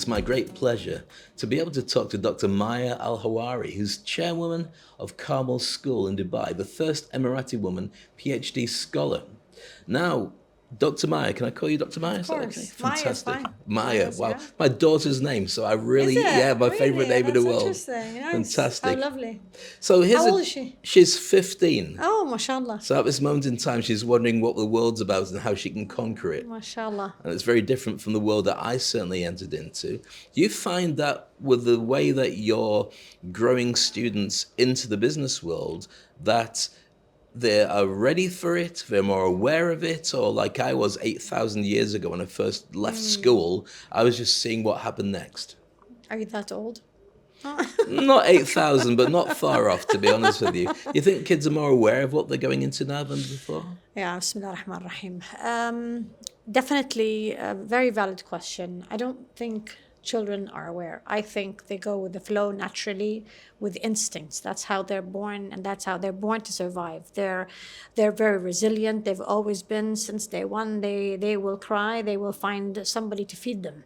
my great pleasure to be able to talk to Dr. Maya Al Hawary, who's chairwoman of Carmel School in Dubai, the first Emirati woman PhD scholar. Now, Dr. Maya, can I call you Dr. Maya? Of Is that okay? course. Maya is Fantastic. fine. Maya, Maya's, wow. yeah. My daughter's name, so I Is really, it? my favorite Really? name in the That's world. interesting. Nice. How Fantastic. lovely. So here's How old is she? she's 15. Oh, mashallah. So at this moment in time, she's wondering what the world's about and how she can conquer it. Mashallah. And it's very different from the world that I certainly entered into. Do you find that with the way that you're growing students into the business world, that they are ready for it, they're more aware of it, or like I was 8,000 years ago when I first left school, I was just seeing what happened next? Are you that old? Not 8,000, but not far off, to be honest with you. You think kids are more aware of what they're going into now than before? Yeah, Bismillah ar-Rahman ar-Rahim. Definitely a very valid question. I don't think children are aware. I think they go with the flow naturally with instincts. That's how they're born, and that's how they're born to survive. They're very resilient. They've always been since day one. They will cry. They will find somebody to feed them.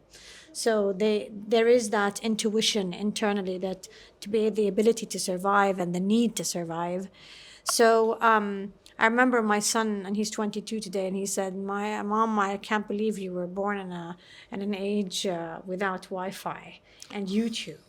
So there is that intuition internally that to be the ability to survive and the need to survive. So I remember my son, and he's 22 today, and he said, "My mom, I can't believe you were born in an age without Wi-Fi and YouTube."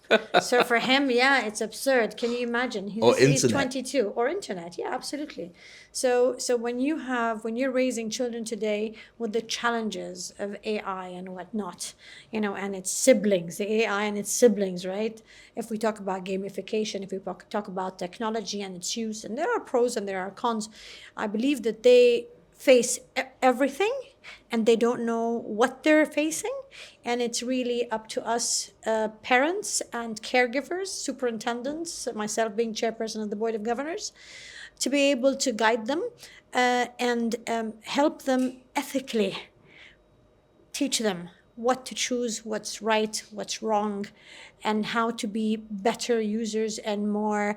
So for him, yeah, it's absurd. Can you imagine? Or He's internet. 22, or internet, yeah, absolutely. So when you're raising children today with the challenges of AI and whatnot, and its siblings, the AI and its siblings, right? If we talk about gamification, if we talk about technology and its use, and there are pros and there are cons, I believe that they face everything and they don't know what they're facing, and it's really up to us, parents and caregivers, superintendents, myself being chairperson of the board of governors, to be able to guide them and help them ethically, teach them what to choose, what's right, what's wrong, and how to be better users and more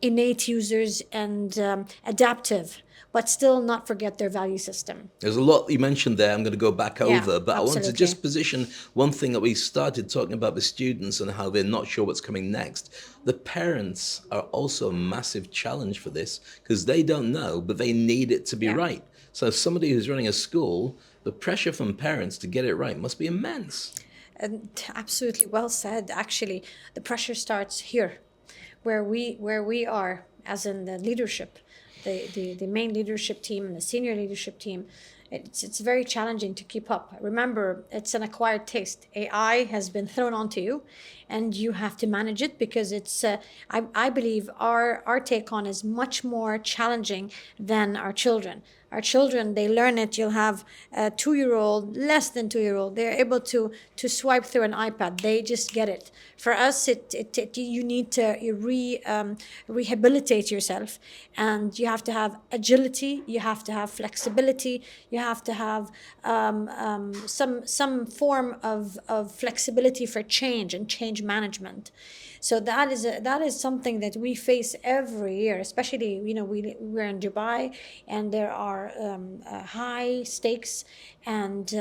innate users and adaptive, but still not forget their value system. There's a lot you mentioned there I'm going to go back Yeah, over, but I want to absolutely. just position one thing that we started talking about the students and how they're not sure what's coming next. The parents are also a massive challenge for this because they don't know, but they need it to be Yeah. right. So somebody who's running a school, the pressure from parents to get it right must be immense. And absolutely well said. Actually, the pressure starts here, where we are, as in the leadership, the main leadership team and the senior leadership team. It's very challenging to keep up. Remember, it's an acquired taste. AI has been thrown onto you, and you have to manage it because it's. I believe our take on is much more challenging than our children. Our children, they learn it. You'll have a 2-year-old, less than 2-year-old. They're able to swipe through an iPad. They just get it. For us, you need to rehabilitate yourself, and you have to have agility. You have to have flexibility. You have to have some form of flexibility for change and change management. So that is something that we face every year, especially we're in Dubai, and there are high stakes and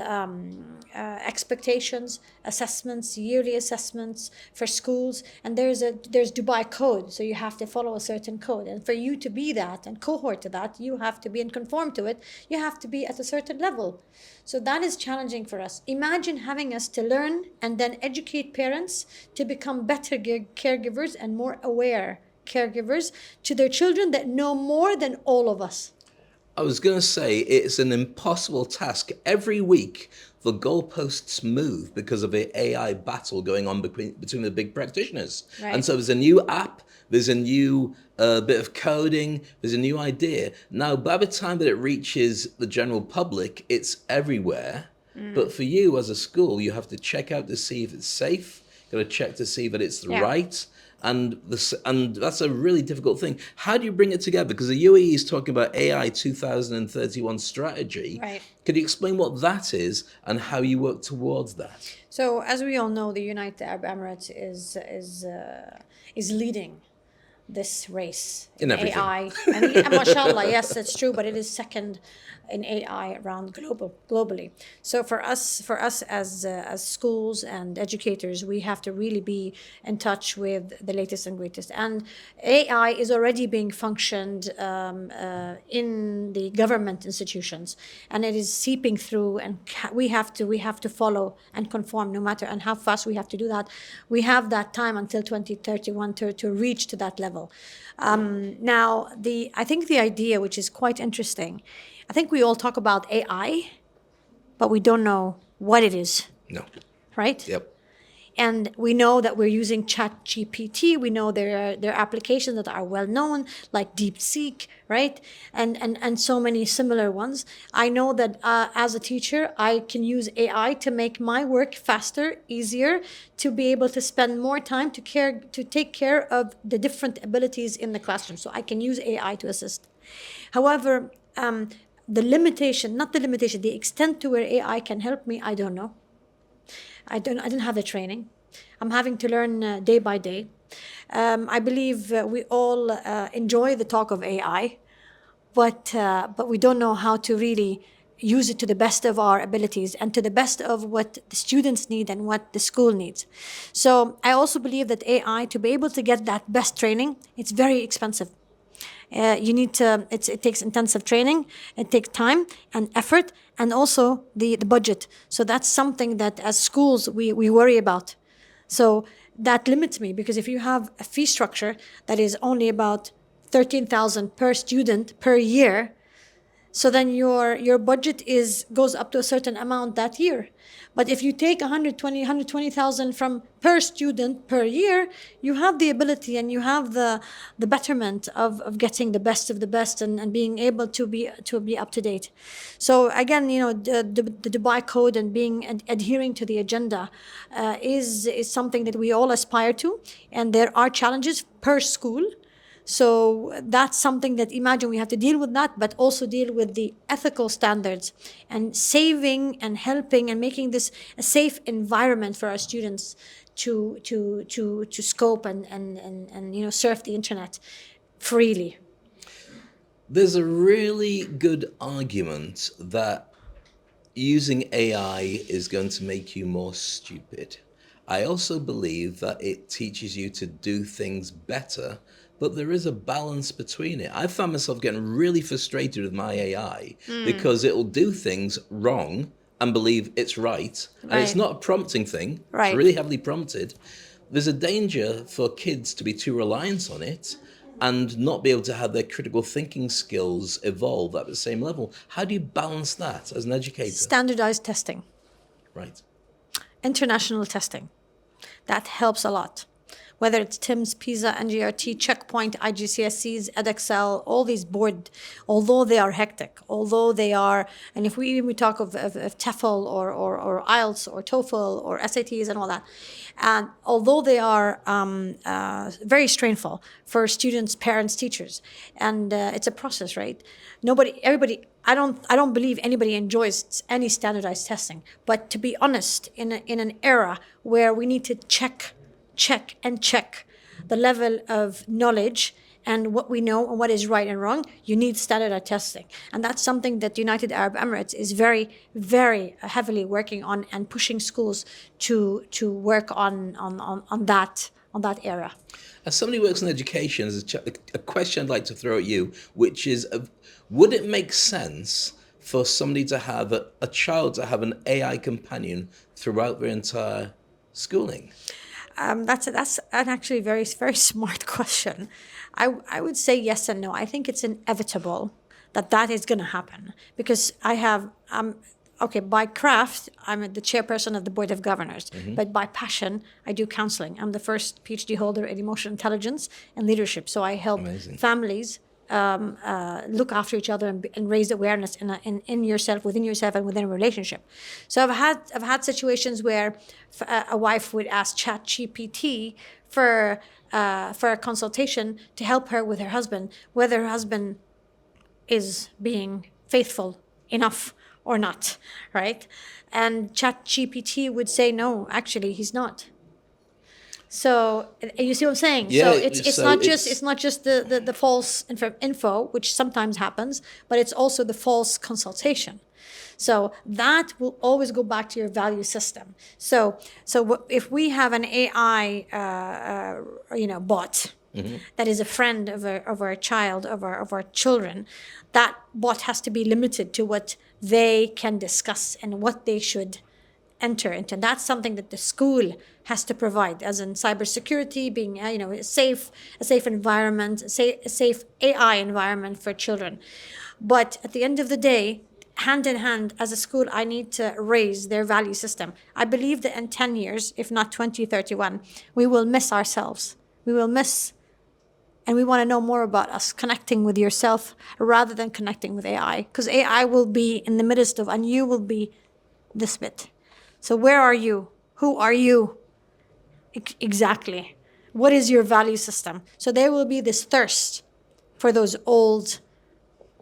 expectations, assessments, yearly assessments for schools, and there's Dubai code, so you have to follow a certain code, and for you to be that and cohort to that, you have to be and conform to it. You have to be at a certain level. So that is challenging for us. Imagine having us to learn and then educate parents to become better caregivers and more aware caregivers to their children that know more than all of us. I was going to say it's an impossible task. Every week, the goalposts move because of the AI battle going on between the big practitioners. Right. And so there's a new app, there's a new bit of coding, there's a new idea. Now, by the time that it reaches the general public, it's everywhere. But for you as a school, you have to check out to see if it's safe, got to check to see that it's Yeah. right. And that's a really difficult thing. How do you bring it together? Because the UAE is talking about AI 2031 strategy. Right. Could you explain what that is and how you work towards that? So as we all know, the United Arab Emirates is leading this race In in everything. AI. And mashallah, yes, it's true, but it is second in AI around globally. So for us as schools and educators, we have to really be in touch with the latest and greatest. And AI is already being functioned in the government institutions, and it is seeping through. And we have to follow and conform, no matter and how fast we have to do that. We have that time until 2031 to reach to that level. Now, I think the idea, which is quite interesting, I think we all talk about AI, but we don't know what it is, No. right? Yep. And we know that we're using Chat GPT. We know there are applications that are well known, like DeepSeek, right? And so many similar ones. I know that as a teacher, I can use AI to make my work faster, easier, to be able to spend more time to take care of the different abilities in the classroom. So I can use AI to assist. However, the extent to where AI can help me, I don't know. I didn't have the training. I'm having to learn day by day. I believe we all enjoy the talk of AI, but we don't know how to really use it to the best of our abilities and to the best of what the students need and what the school needs. So I also believe that AI, to be able to get that best training, it's very expensive. You need to, it takes intensive training, it takes time and effort, and also the budget. So that's something that as schools we worry about. So that limits me, because if you have a fee structure that is only about 13,000 per student per year, so then your budget goes up to a certain amount that year. But if you take 120,000 from per student per year, you have the ability and you have the betterment of getting the best of the best, and being able to be up to date. So again, the Dubai Code and adhering to the agenda is something that we all aspire to, and there are challenges per school. So that's something that, imagine, we have to deal with that, but also deal with the ethical standards and saving and helping and making this a safe environment for our students to scope and surf the internet freely. There's a really good argument that using AI is going to make you more stupid. I also believe that it teaches you to do things better, but there is a balance between it. I found myself getting really frustrated with my AI because it'll do things wrong and believe it's right. And it's Right. not a prompting thing, it's Right. really heavily prompted. There's a danger for kids to be too reliant on it and not be able to have their critical thinking skills evolve at the same level. How do you balance that as an educator? Standardized testing, Right. international testing. That helps a lot. Whether it's TIMSS, PISA, NGRT, Checkpoint, IGCSEs, EdXL, all these board, although they are hectic, although they are, and if we talk of TEFL or IELTS or TOEFL or SATs and all that, and although they are very strainful for students, parents, teachers, and it's a process, right? I don't believe anybody enjoys any standardized testing. But to be honest, in an era where we need to check the level of knowledge and what we know and what is right and wrong, you need standardized testing. And that's something that United Arab Emirates is very, very heavily working on, and pushing schools to work on that era. As somebody who works in education, there's a question I'd like to throw at you, which is, would it make sense for somebody to have a child to have an AI companion throughout their entire schooling? That's an actually very, very smart question. I would say yes and no. I think it's inevitable that is going to happen, because I have okay, by craft, I'm the chairperson of the board of governors, but by passion, I do counseling. I'm the first PhD holder in emotional intelligence and leadership. So I help Amazing. families look after each other and raise awareness in yourself, within yourself, and within a relationship. So I've had situations where a wife would ask Chat GPT for a consultation to help her with her husband, whether her husband is being faithful enough or not, right? And Chat GPT would say, no, actually, he's not. So you see what I'm saying? So Yeah, it's so not just the false info, which sometimes happens, but it's also the false consultation. So that will always go back to your value system. So if we have an AI, bot that is a friend of our child, of our children, that bot has to be limited to what they can discuss and what they should enter into. And that's something that the school has to provide, as in cybersecurity, being a safe environment, a safe AI environment for children. But at the end of the day, hand in hand, as a school, I need to raise their value system. I believe that in 10 years, if not 2031, we will miss ourselves. We will miss, and we want to know more about us connecting with yourself rather than connecting with AI, because AI will be in the midst of, and you will be this bit. So where are you? Who are you? Exactly. What is your value system? So there will be this thirst for those old,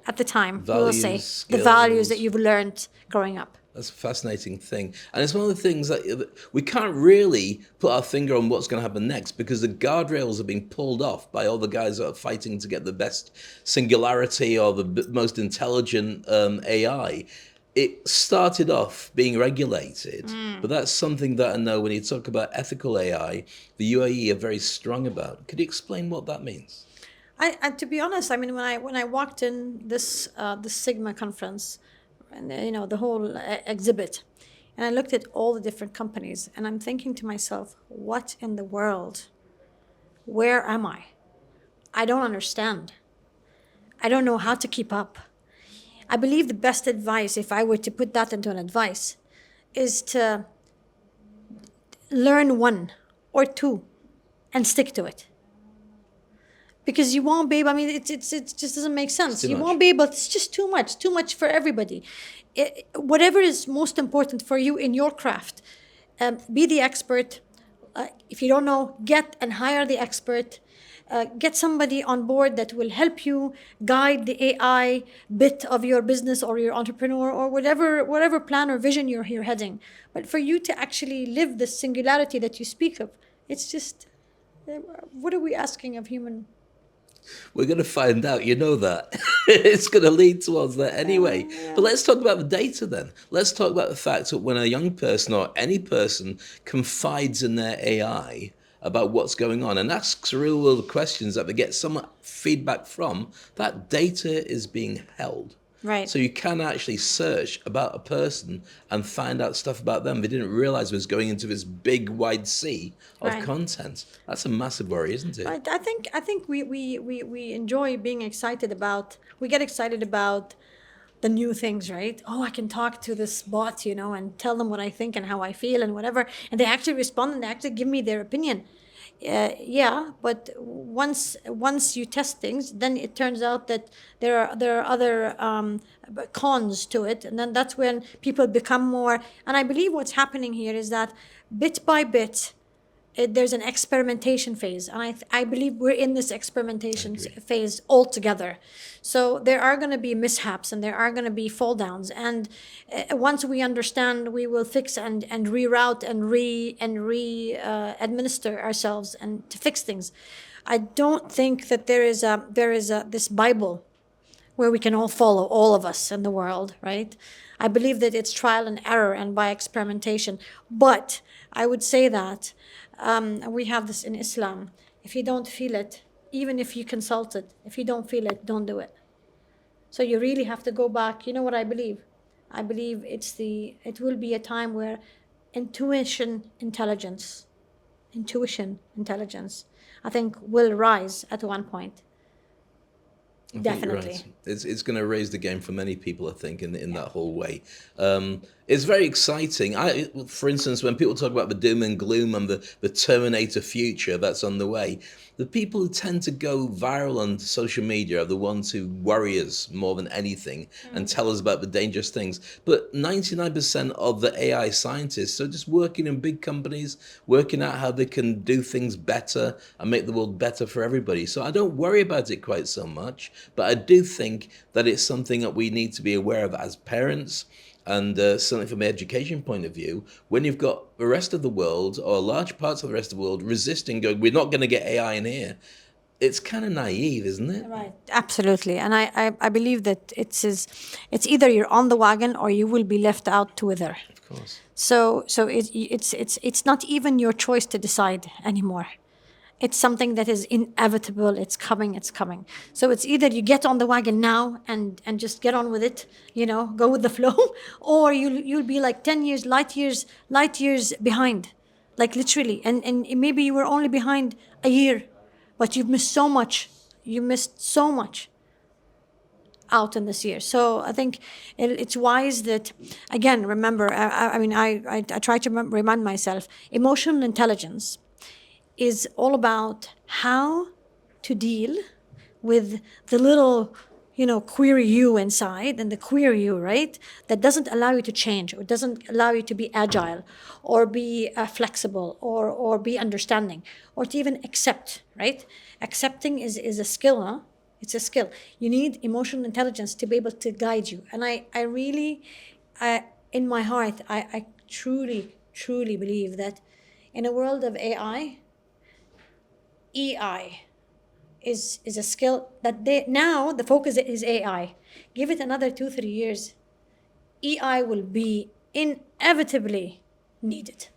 at the time, we will values, say, the values that skills. you've learned growing up. That's a fascinating thing. And it's one of the things that we can't really put our finger on what's going to happen next, because the guardrails are being pulled off by all the guys that are fighting to get the best singularity or the most intelligent AI. It started off being regulated, but that's something that I know when you talk about ethical AI, the UAE are very strong about. Could you explain what that means? To be honest, I mean, when I walked in this Sigma conference, and the whole exhibit, and I looked at all the different companies, and I'm thinking to myself, what in the world? Where am I? I don't understand. I don't know how to keep up. I believe the best advice, if I were to put that into an advice, is to learn one or two and stick to it. Because you won't be able, I mean, it just doesn't make It's sense. too You much. won't be able, it's just too much for everybody. Whatever is most important for you in your craft, be the expert. If you don't know, get and hire the expert. Get somebody on board that will help you guide the AI bit of your business or your entrepreneur or whatever plan or vision you're heading. But for you to actually live the singularity that you speak of, it's just, what are we asking of human? We're going to find out. You know that. It's going to lead towards that anyway. But Yeah. let's talk about the data then. Let's talk about the fact that when a young person or any person confides in their AI about what's going on and asks real world questions that they get some feedback from, that data is being held. Right. So you can actually search about a person and find out stuff about them they didn't realize was going into this big wide sea of Right. content. That's a massive worry, isn't it? Right. I think we enjoy being excited about, we get excited about the new things, right? Oh, I can talk to this bot, and tell them what I think and how I feel and whatever, and they actually respond and they actually give me their opinion. Yeah, but once you test things, then it turns out that there are other cons to it, and then that's when people become more. And I believe what's happening here is that bit by bit, there's an experimentation phase, and I believe we're in this experimentation Agree. phase altogether. So there are going to be mishaps and there are going to be fall downs, and once we understand, we will fix and reroute and administer ourselves and to fix things. I don't think that there is a this Bible where we can all follow, all of us in the world, right? I believe that it's trial and error and by experimentation. But I would say that we have this in Islam. If you don't feel it, even if you consult it, if you don't feel it, don't do it. So you really have to go back. You know what I believe? I believe it will be a time where intuition intelligence, I think will rise at one point. I think you're right. Definitely. It's going to raise the game for many people, I think, in that whole way. It's very exciting. For instance, when people talk about the doom and gloom and the Terminator future that's on the way, the people who tend to go viral on social media are the ones who worry us more than anything and tell us about the dangerous things. But 99% of the AI scientists are just working in big companies, working out how they can do things better and make the world better for everybody. So I don't worry about it quite so much, but I do think that it's something that we need to be aware of as parents, And certainly from an education point of view, when you've got the rest of the world or large parts of the rest of the world resisting, going, we're not going to get AI in here, it's kind of naive, isn't it? Right, absolutely. And I believe that it's either you're on the wagon or you will be left out to wither. Of course. So it's not even your choice to decide anymore. It's something that is inevitable. It's coming. It's coming. So it's either you get on the wagon now and just get on with it, go with the flow, or you'll be like 10 years, light years behind, like literally. And maybe you were only behind a year, but you've missed so much. You missed so much out in this year. So I think it's wise that, again, remember, I try to remind myself, emotional intelligence is all about how to deal with the little, queer you inside, and the queer you, right? That doesn't allow you to change, or doesn't allow you to be agile, or be flexible, or be understanding, or to even accept, right? Accepting is a skill, huh? It's a skill. You need emotional intelligence to be able to guide you. And I really, in my heart, I truly, truly believe that in a world of AI, EI is a skill that now the focus is AI. Give it another 2-3 years, EI will be inevitably needed.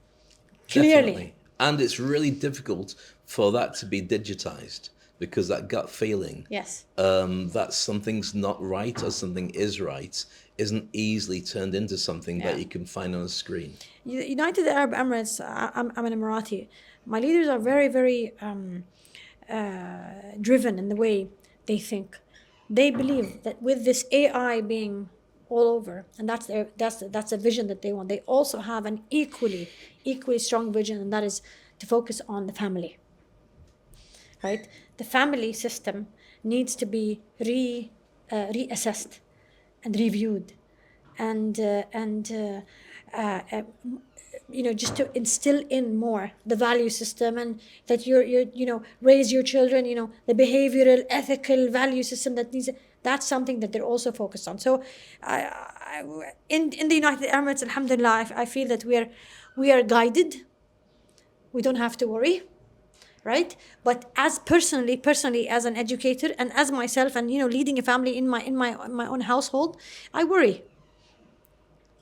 Clearly. Definitely. And it's really difficult for that to be digitized, because that gut feeling Yes. that something's not right or something is right isn't easily turned into something that Yeah. you can find on a screen. United Arab Emirates, I'm an Emirati. My leaders are very, very driven in the way they think. They believe that with this AI being all over, and that's a vision that they want. They also have an equally strong vision, and that is to focus on the family. Right, the family system needs to be reassessed and reviewed, and just to instill in more the value system, and that you raise your children, the behavioral, ethical value system that needs. That's something that they're also focused on. So, in the United Emirates, Alhamdulillah, I feel that we are guided. We don't have to worry, right? But as personally as an educator, and as myself, and leading a family in my own household, I worry.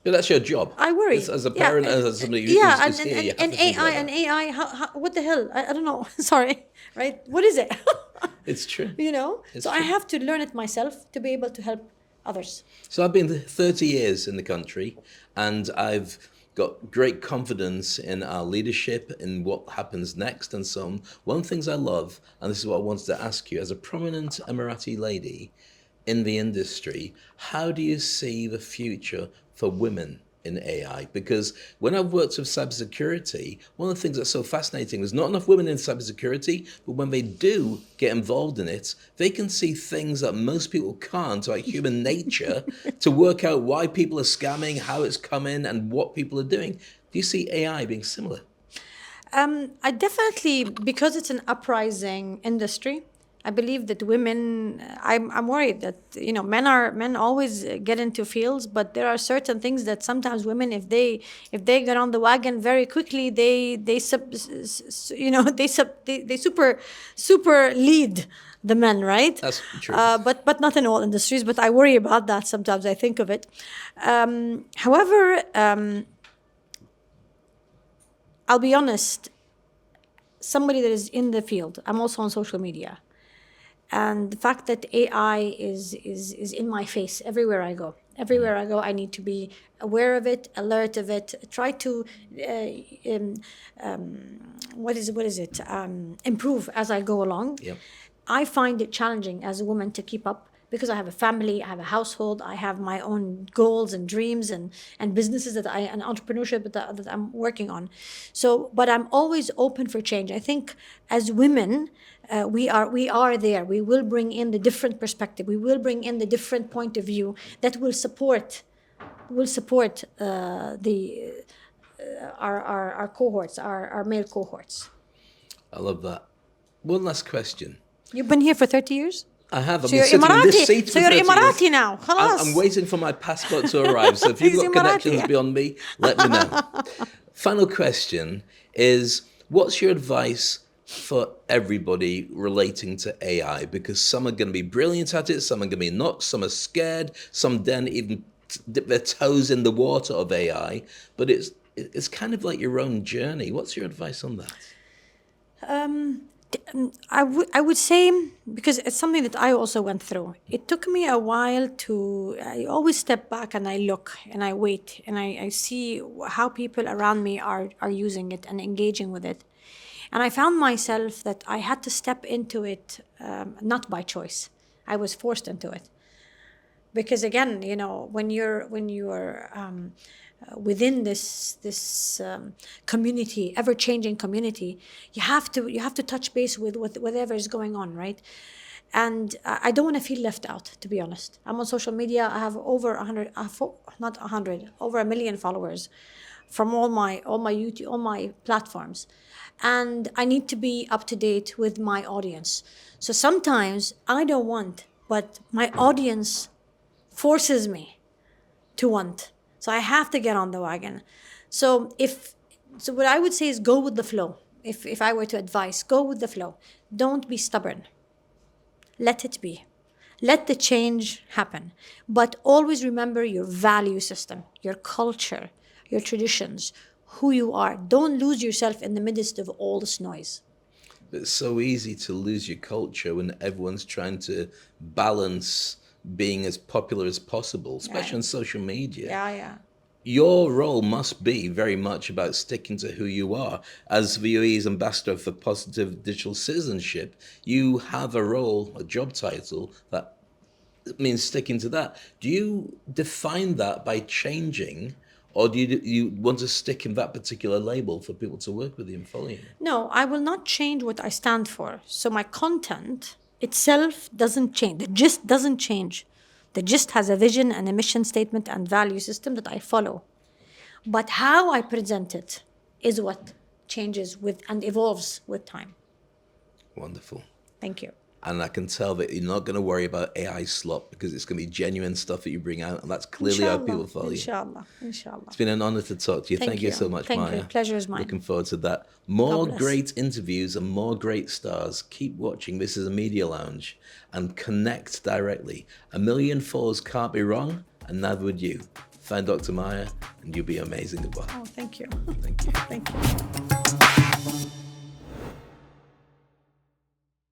But that's your job. I worry. As a Yeah, parent, as somebody yeah, who's here, you have and to think about AI, that. how, what the hell? I don't know. Sorry, right? What is it? It's true. It's So I true. have to learn it myself to be able to help others. So I've been 30 years in the country, and I've got great confidence in our leadership, in what happens next, and so on. One of the things I love, and this is what I wanted to ask you, as a prominent Emirati lady in the industry, how do you see the future for women in AI? Because when I've worked with cybersecurity, one of the things that's so fascinating is not enough women in cybersecurity, but when they do get involved in it, they can see things that most people can't, like human nature, to work out why people are scamming, how it's coming, and what people are doing. Do you see AI being similar? I definitely, because it's an uprising industry, I believe that women. I'm worried that men always get into fields, but there are certain things that sometimes women, if they get on the wagon very quickly, they super lead the men, right? That's true. But not in all industries. But I worry about that sometimes. I think of it. However, I'll be honest. Somebody that is in the field. I'm also on social media, and the fact that AI is in my face everywhere I go. Everywhere I go, I need to be aware of it, alert of it. Try to improve as I go along. Yep. I find it challenging as a woman to keep up, because I have a family, I have a household, I have my own goals and dreams, and businesses and entrepreneurship that I'm working on. So, but I'm always open for change. I think as women, we are there. We will bring in the different perspective. We will bring in the different point of view that will support the our cohorts, our male cohorts. I love that. One last question. You've been here for 30 years? I have. I've So been you're sitting in this Emirati. seat So for you're 30 years. Emirati now. I'm خلاص. waiting for my passport to arrive. So if you've He's got connections Emirati. beyond me, let me know. Final question is, what's your advice for everybody relating to AI? Because some are going to be brilliant at it, some are going to be not, some are scared, some then even dip their toes in the water of AI. But it's kind of like your own journey. What's your advice on that? I would say, because it's something that I also went through. It took me a while to. I always step back and I look and I wait and I see how people around me are using it and engaging with it, and I found myself that I had to step into it, not by choice. I was forced into it, because again, when you're within this community, ever changing community, you have to touch base with whatever is going on, right? And I don't want to feel left out, to be honest. I'm on social media. I have over 100, not 100, over 1 million followers from all my YouTube, all my platforms, and I need to be up to date with my audience. So sometimes I don't want, but my audience forces me to want. So I have to get on the wagon. So what I would say is go with the flow. If I were to advise, go with the flow. Don't be stubborn. Let it be. Let the change happen. But always remember your value system, your culture, your traditions, who you are. Don't lose yourself in the midst of all this noise. It's so easy to lose your culture when everyone's trying to balance being as popular as possible, especially on social media. Yeah. Your role must be very much about sticking to who you are. As the UAE's ambassador for positive digital citizenship, you have a role, a job title that means sticking to that. Do you define that by changing, or do you want to stick in that particular label for people to work with you and follow you? No, I will not change what I stand for. So my content itself doesn't change. The gist doesn't change. The gist has a vision and a mission statement and value system that I follow. But how I present it is what changes with and evolves with time. Wonderful. Thank you. And I can tell that you're not going to worry about AI slop because it's going to be genuine stuff that you bring out. And that's clearly how people Inshallah. follow you. Inshallah. It's been an honor to talk to you. Thank you so much, Thank Maya. you. Pleasure is mine. Looking forward to that. More bless. great interviews and more great stars. Keep watching. This is a Media Lounge and connect directly. 1 million followers can't be wrong, and neither would you. Find Dr. Maya, and you'll be amazing. Goodbye. Oh, thank you. Thank you. Thank you.